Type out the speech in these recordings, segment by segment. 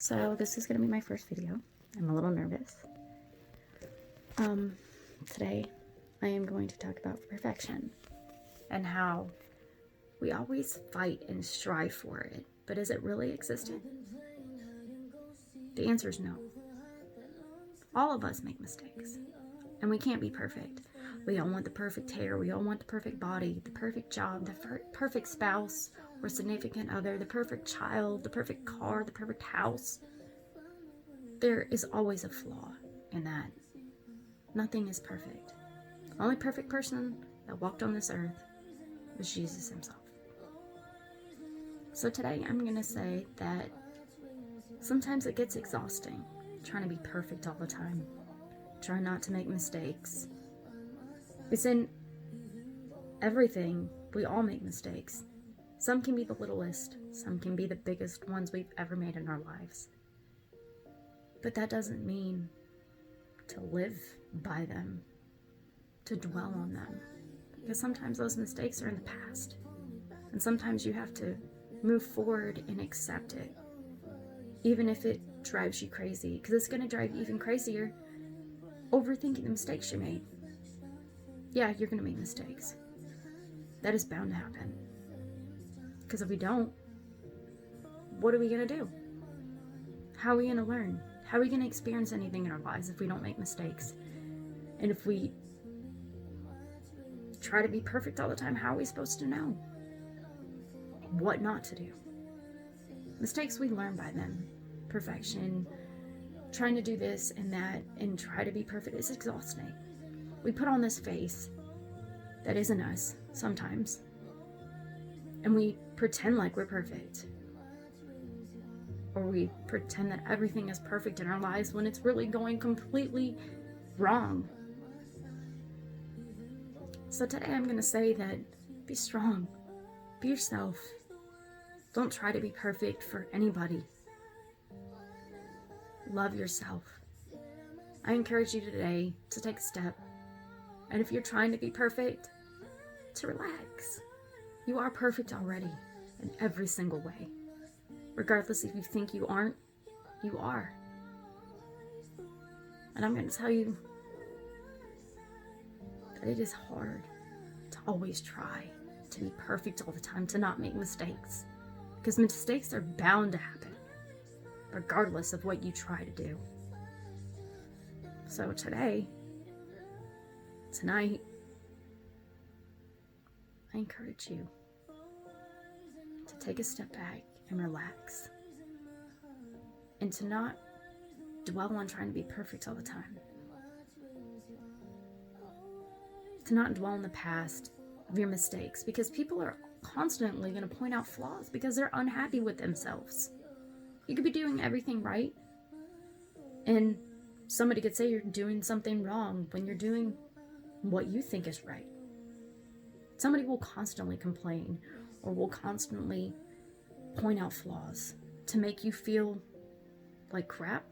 So this is going to be my first video. I'm a little nervous. Today I am going to talk about perfection and how we always fight and strive for it, but is it really existent? The answer is no. All of us make mistakes, and we can't be perfect. We all want the perfect hair, we all want the perfect body, the perfect job, the perfect spouse or significant other, the perfect child, the perfect car, the perfect house. There is always a flaw in that. Nothing is perfect. The only perfect person that walked on this earth was Jesus himself. So today I'm going to say that sometimes it gets exhausting trying to be perfect all the time. Try not to make mistakes. It's in everything. We all make mistakes. Some can be the littlest. Some can be the biggest ones we've ever made in our lives. But that doesn't mean to live by them, to dwell on them. Because sometimes those mistakes are in the past. And sometimes you have to move forward and accept it. Even if it drives you crazy. Because it's going to drive you even crazier overthinking the mistakes you made. Yeah, you're going to make mistakes. That is bound to happen. Because if we don't, what are we going to do? How are we going to learn? How are we going to experience anything in our lives if we don't make mistakes? And if we try to be perfect all the time, how are we supposed to know what not to do? Mistakes, we learn by them. Perfection, trying to do this and that and try to be perfect is exhausting. We put on this face that isn't us sometimes, and we pretend like we're perfect. Or we pretend that everything is perfect in our lives when it's really going completely wrong. So today I'm going to say that be strong. Be yourself. Don't try to be perfect for anybody. Love yourself. I encourage you today to take a step. And if you're trying to be perfect, to relax. You are perfect already in every single way. Regardless if you think you aren't, you are. And I'm going to tell you that it is hard to always try to be perfect all the time, to not make mistakes. Because mistakes are bound to happen, regardless of what you try to do. So tonight, I encourage you to take a step back and relax, and to not dwell on trying to be perfect all the time, to not dwell on the past of your mistakes, because people are constantly going to point out flaws because they're unhappy with themselves. You could be doing everything right, and somebody could say you're doing something wrong when you're doing what you think is right. Somebody will constantly complain or will constantly point out flaws to make you feel like crap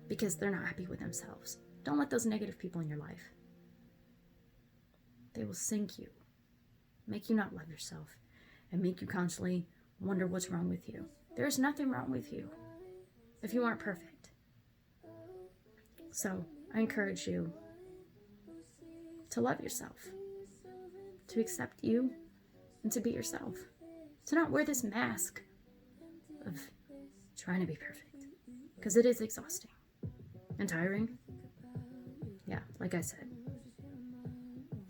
because they're not happy with themselves. Don't let those negative people in your life. They will sink you, make you not love yourself, and make you constantly wonder what's wrong with you. There is nothing wrong with you if you aren't perfect. So I encourage you to love yourself, to accept you, and to be yourself. To not wear this mask of trying to be perfect, because it is exhausting and tiring. Yeah, like I said,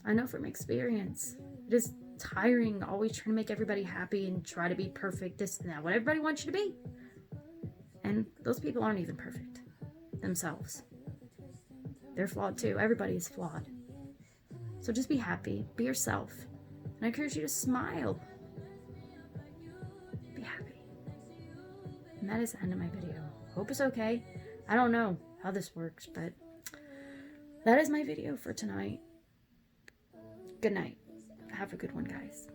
I know from experience, it is tiring always trying to make everybody happy and try to be perfect, this and that, what everybody wants you to be. And those people aren't even perfect themselves. They're flawed too. Everybody is flawed. So just be happy, be yourself, and I encourage you to smile. Be happy. And that is the end of my video. Hope it's okay. I don't know how this works, but that is my video for tonight. Good night. Have a good one, guys.